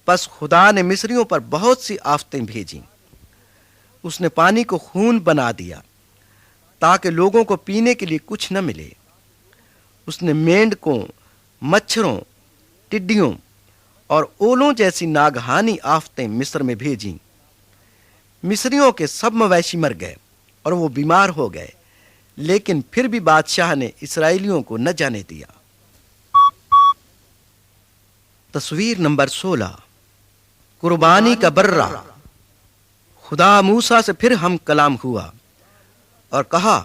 پس خدا نے مصریوں پر بہت سی آفتیں بھیجیں۔ اس نے پانی کو خون بنا دیا تاکہ لوگوں کو پینے کے لیے کچھ نہ ملے۔ اس نے مینڈکوں، مچھروں، ٹڈیوں اور اولوں جیسی ناگہانی آفتیں مصر میں بھیجیں۔ مصریوں کے سب مویشی مر گئے اور وہ بیمار ہو گئے، لیکن پھر بھی بادشاہ نے اسرائیلیوں کو نہ جانے دیا۔ تصویر نمبر 16، قربانی کا برہ۔ خدا موسیٰ سے پھر ہم کلام ہوا اور کہا،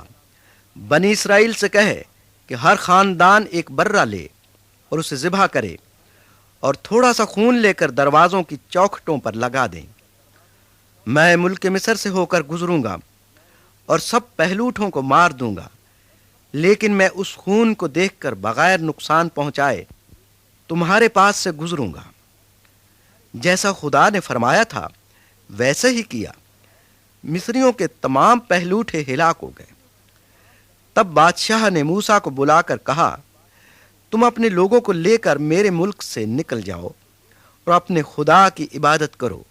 بنی اسرائیل سے کہے کہ ہر خاندان ایک برہ لے اور اسے ذبح کرے اور تھوڑا سا خون لے کر دروازوں کی چوکھٹوں پر لگا دیں۔ میں ملک مصر سے ہو کر گزروں گا اور سب پہلوٹوں کو مار دوں گا، لیکن میں اس خون کو دیکھ کر بغیر نقصان پہنچائے تمہارے پاس سے گزروں گا۔ جیسا خدا نے فرمایا تھا ویسے ہی کیا، مصریوں کے تمام پہلوٹے ہلاک ہو گئے۔ تب بادشاہ نے موسیٰ کو بلا کر کہا، تم اپنے لوگوں کو لے کر میرے ملک سے نکل جاؤ اور اپنے خدا کی عبادت کرو۔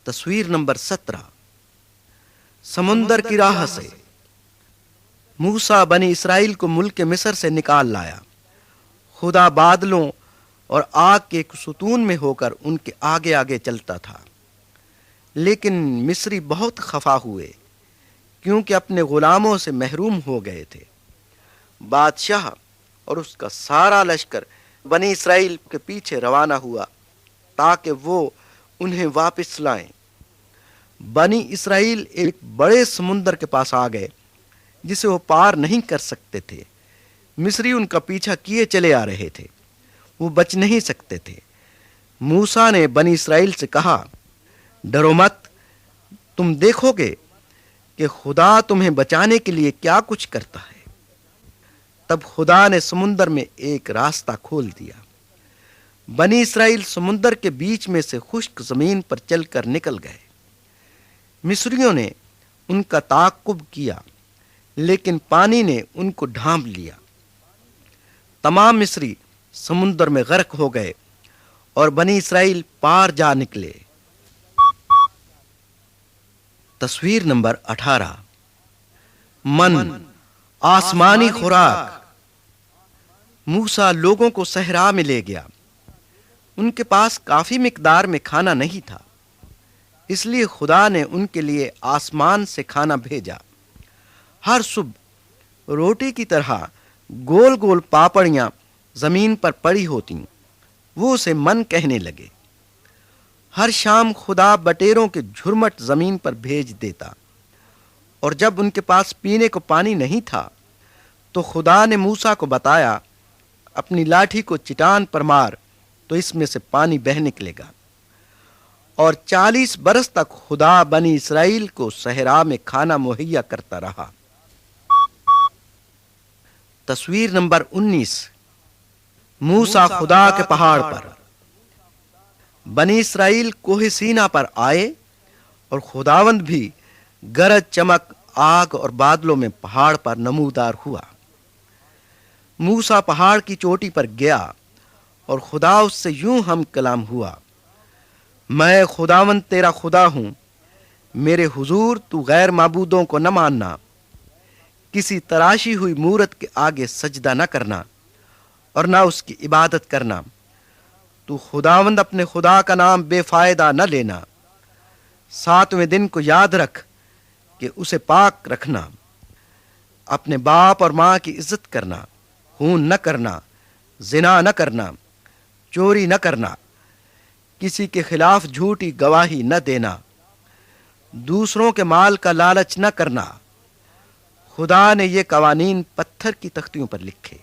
تصویر نمبر 17، سمندر کی راہ سے۔ موسیٰ بنی اسرائیل کو ملک مصر سے نکال لایا۔ خدا بادلوں اور آگ کے ایک ستون میں ہو کر ان کے آگے آگے چلتا تھا، لیکن مصری بہت خفا ہوئے کیونکہ اپنے غلاموں سے محروم ہو گئے تھے۔ بادشاہ اور اس کا سارا لشکر بنی اسرائیل کے پیچھے روانہ ہوا تاکہ وہ انہیں واپس لائیں۔ بنی اسرائیل ایک بڑے سمندر کے پاس آ گئے جسے وہ پار نہیں کر سکتے تھے۔ مصری ان کا پیچھا کیے چلے آ رہے تھے، وہ بچ نہیں سکتے تھے۔ موسیٰ نے بنی اسرائیل سے کہا، ڈرو مت، تم دیکھو گے کہ خدا تمہیں بچانے کے لیے کیا کچھ کرتا ہے۔ تب خدا نے سمندر میں ایک راستہ کھول دیا۔ بنی اسرائیل سمندر کے بیچ میں سے خشک زمین پر چل کر نکل گئے۔ مصریوں نے ان کا تعاقب کیا، لیکن پانی نے ان کو ڈھانپ لیا۔ تمام مصری سمندر میں غرق ہو گئے اور بنی اسرائیل پار جا نکلے۔ تصویر نمبر 18، من، آسمانی خوراک۔ موسیٰ لوگوں کو صحرا میں لے گیا۔ ان کے پاس کافی مقدار میں کھانا نہیں تھا، اس لیے خدا نے ان کے لیے آسمان سے کھانا بھیجا۔ ہر صبح روٹی کی طرح گول گول پاپڑیاں زمین پر پڑی ہوتیں، وہ اسے من کہنے لگے۔ ہر شام خدا بٹیروں کے جھرمٹ زمین پر بھیج دیتا، اور جب ان کے پاس پینے کو پانی نہیں تھا تو خدا نے موسیٰ کو بتایا، اپنی لاٹھی کو چٹان پر مار تو اس میں سے پانی بہہ نکلے گا۔ اور 40 برس تک خدا بنی اسرائیل کو صحرا میں کھانا مہیا کرتا رہا۔ تصویر نمبر 19، موسیٰ خدا کے پہاڑ پر۔ بنی اسرائیل کوہ سینا پر آئے اور خداوند بھی گرج، چمک، آگ اور بادلوں میں پہاڑ پر نمودار ہوا۔ موسیٰ پہاڑ کی چوٹی پر گیا اور خدا اس سے یوں ہم کلام ہوا، میں خداوند تیرا خدا ہوں، میرے حضور تو غیر معبودوں کو نہ ماننا، کسی تراشی ہوئی مورت کے آگے سجدہ نہ کرنا اور نہ اس کی عبادت کرنا۔ تو خداوند اپنے خدا کا نام بے فائدہ نہ لینا۔ 7ویں دن کو یاد رکھ کہ اسے پاک رکھنا۔ اپنے باپ اور ماں کی عزت کرنا، خون نہ کرنا، زنا نہ کرنا، چوری نہ کرنا، کسی کے خلاف جھوٹی گواہی نہ دینا، دوسروں کے مال کا لالچ نہ کرنا۔ خدا نے یہ قوانین پتھر کی تختیوں پر لکھے،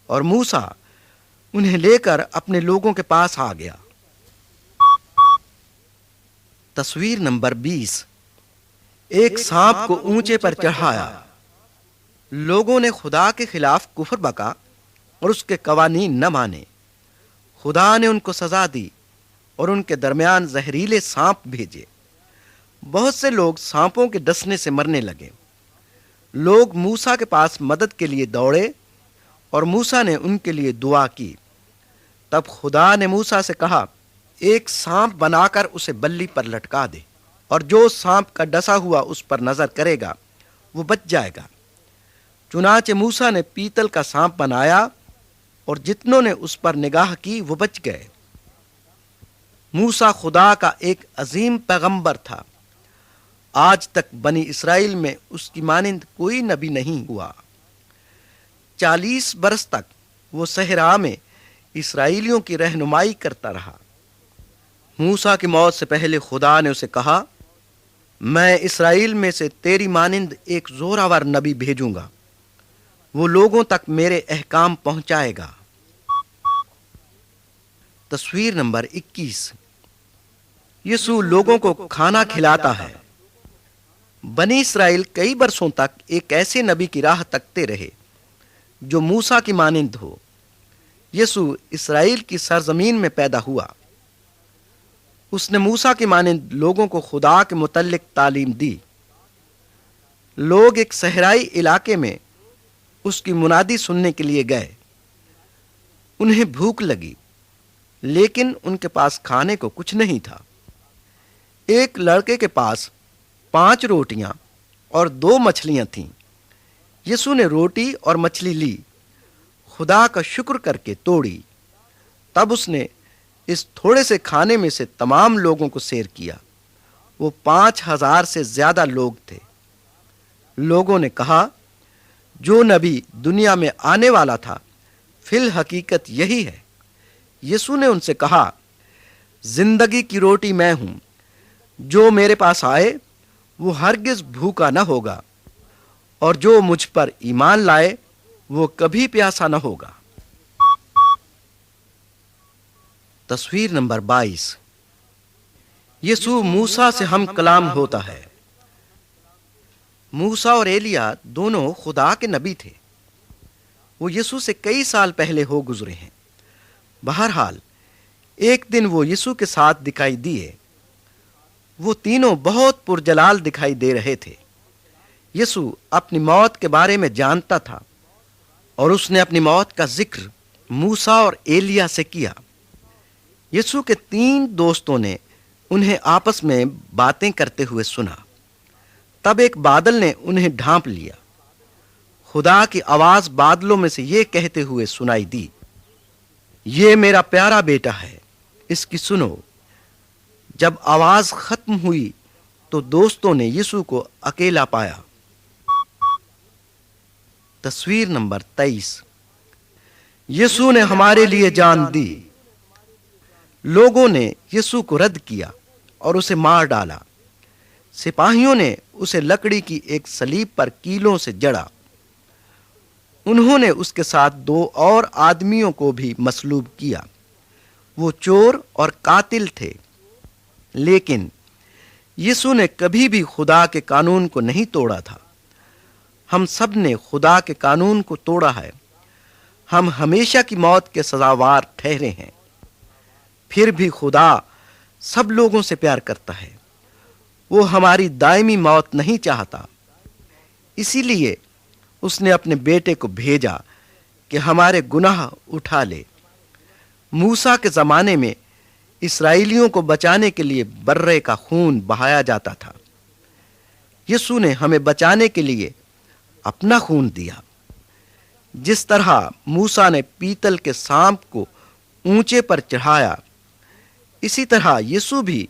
اور موسیٰ انہیں لے کر اپنے لوگوں کے پاس آ گیا۔ تصویر نمبر 20، ایک سانپ کو اونچے پر چڑھایا۔ لوگوں نے خدا کے خلاف کفر بکا اور اس کے قوانین نہ مانے۔ خدا نے ان کو سزا دی اور ان کے درمیان زہریلے سانپ بھیجے۔ بہت سے لوگ سانپوں کے ڈسنے سے مرنے لگے۔ لوگ موسیٰ کے پاس مدد کے لیے دوڑے اور موسیٰ نے ان کے لیے دعا کی۔ تب خدا نے موسیٰ سے کہا، ایک سانپ بنا کر اسے بلی پر لٹکا دے، اور جو سانپ کا ڈسا ہوا اس پر نظر کرے گا وہ بچ جائے گا۔ چنانچہ موسیٰ نے پیتل کا سانپ بنایا، اور جتنوں نے اس پر نگاہ کی وہ بچ گئے۔ موسیٰ خدا کا ایک عظیم پیغمبر تھا۔ آج تک بنی اسرائیل میں اس کی مانند کوئی نبی نہیں ہوا۔ 40 برس تک وہ صحرا میں اسرائیلیوں کی رہنمائی کرتا رہا۔ موسیٰ کی موت سے پہلے خدا نے اسے کہا، میں اسرائیل میں سے تیری مانند ایک زوراور نبی بھیجوں گا، وہ لوگوں تک میرے احکام پہنچائے گا۔ تصویر نمبر 21۔ یسوع لوگوں کو کھانا کھلاتا ہے۔ بنی اسرائیل کئی برسوں تک ایک ایسے نبی کی راہ تکتے رہے جو موسیٰ کی مانند ہو۔ یسوع اسرائیل کی سرزمین میں پیدا ہوا۔ اس نے موسیٰ کی مانند لوگوں کو خدا کے متعلق تعلیم دی۔ لوگ ایک صحرائی علاقے میں اس کی منادی سننے کے لیے گئے۔ انہیں بھوک لگی، لیکن ان کے پاس کھانے کو کچھ نہیں تھا۔ ایک لڑکے کے پاس 5 روٹیاں اور 2 مچھلیاں تھیں۔ یسوع نے روٹی اور مچھلی لی، خدا کا شکر کر کے توڑی، تب اس نے اس تھوڑے سے کھانے میں سے تمام لوگوں کو سیر کیا۔ وہ 5000 سے زیادہ لوگ تھے۔ لوگوں نے کہا، جو نبی دنیا میں آنے والا تھا فی الحقیقت یہی ہے۔ یسوع نے ان سے کہا، زندگی کی روٹی میں ہوں، جو میرے پاس آئے وہ ہرگز بھوکا نہ ہوگا، اور جو مجھ پر ایمان لائے وہ کبھی پیاسا نہ ہوگا۔ تصویر نمبر 22۔ یسوع موسیٰ سے ہم کلام ہوتا ہے۔ موسیٰ اور ایلیا دونوں خدا کے نبی تھے۔ وہ یسوع سے کئی سال پہلے ہو گزرے ہیں۔ بہرحال ایک دن وہ یسوع کے ساتھ دکھائی دیے۔ وہ تینوں بہت پرجلال دکھائی دے رہے تھے۔ یسوع اپنی موت کے بارے میں جانتا تھا، اور اس نے اپنی موت کا ذکر موسیٰ اور ایلیا سے کیا۔ یسوع کے 3 دوستوں نے انہیں آپس میں باتیں کرتے ہوئے سنا۔ تب ایک بادل نے انہیں ڈھانپ لیا۔ خدا کی آواز بادلوں میں سے یہ کہتے ہوئے سنائی دی، یہ میرا پیارا بیٹا ہے، اس کی سنو۔ جب آواز ختم ہوئی تو دوستوں نے یسوع کو اکیلا پایا۔ تصویر نمبر 23۔ یسوع نے ہمارے لیے جان دی۔ لوگوں نے یسوع کو رد کیا اور اسے مار ڈالا۔ سپاہیوں نے اسے لکڑی کی ایک صلیب پر کیلوں سے جڑا۔ انہوں نے اس کے ساتھ 2 اور آدمیوں کو بھی مصلوب کیا۔ وہ چور اور قاتل تھے، لیکن یسوع نے کبھی بھی خدا کے قانون کو نہیں توڑا تھا۔ ہم سب نے خدا کے قانون کو توڑا ہے۔ ہم ہمیشہ کی موت کے سزاوار ٹھہرے ہیں۔ پھر بھی خدا سب لوگوں سے پیار کرتا ہے۔ وہ ہماری دائمی موت نہیں چاہتا، اسی لیے اس نے اپنے بیٹے کو بھیجا کہ ہمارے گناہ اٹھا لے۔ موسیٰ کے زمانے میں اسرائیلیوں کو بچانے کے لیے برے کا خون بہایا جاتا تھا۔ یسوع نے ہمیں بچانے کے لیے اپنا خون دیا۔ جس طرح موسیٰ نے پیتل کے سانپ کو اونچے پر چڑھایا، اسی طرح یسوع بھی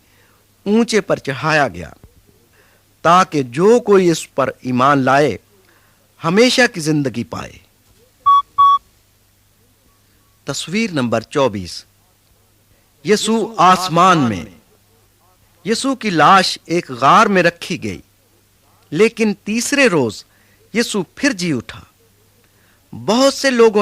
اونچے پر چڑھایا گیا، تاکہ جو کوئی اس پر ایمان لائے ہمیشہ کی زندگی پائے۔ تصویر نمبر 24۔ یسوع آسمان میں۔ یسوع کی لاش ایک غار میں رکھی گئی، لیکن تیسرے روز یسوع پھر جی اٹھا۔ بہت سے لوگوں